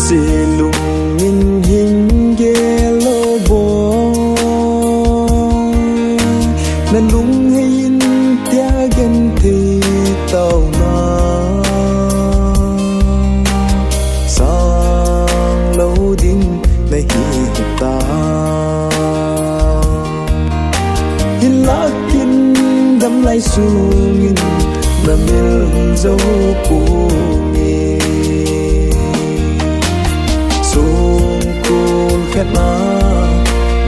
si lung in hình ghé lô bò nên lung hình tia gần thì tàu na sang lâu din này hi ta hin lá kinh đâm lại xuống in na mil dấu cùng khét na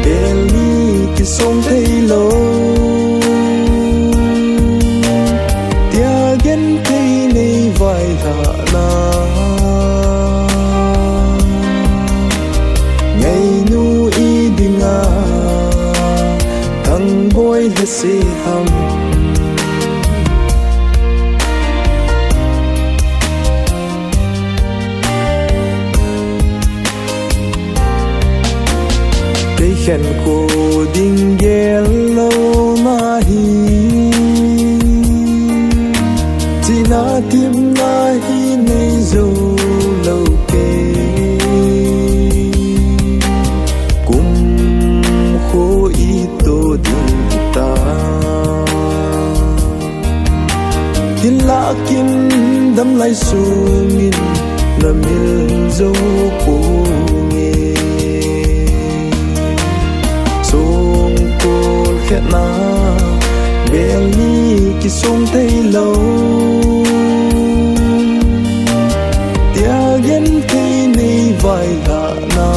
Delhi ki song thấy lâu tia gen thấy này vai hạ na ngày nu y đi nga thằng boy hết si ham khen cô đinh ghé lâu na hi chỉ na tim na hi này dấu lâu kê cùng khô ý tô đinh ta hin lạ kim đâm lại xuống in là miền dấu cô khét na Delhi ki song thấy lâu tia gen thấy này vai hạ na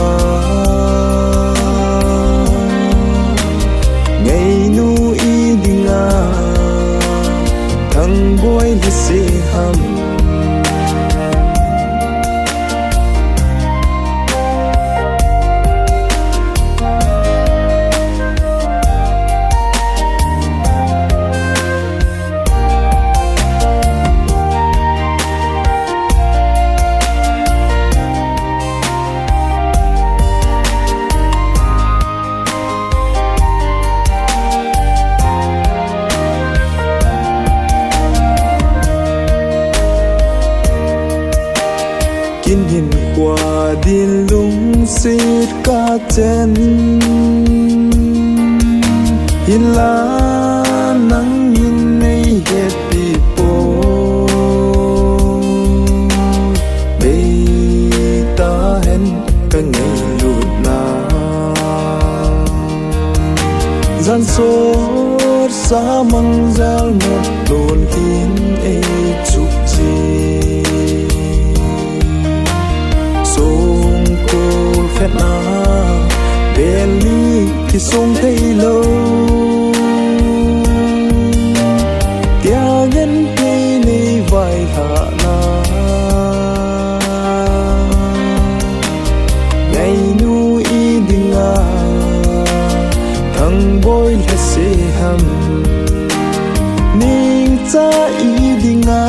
ngày nu y đi nga thằng boy là si ham kinh hình qua đi lung xịt ca chân hin lá nắng hin này hết đi po đây ta hẹn cả ngày lụt na gian sốt xa măng dal một đồn hin ấy chúc gì khét na Delhi thì song thấy lâu tia gen thấy này vai hạ na ngày nu y đi nga thằng boy là si ham ning cha y đi nga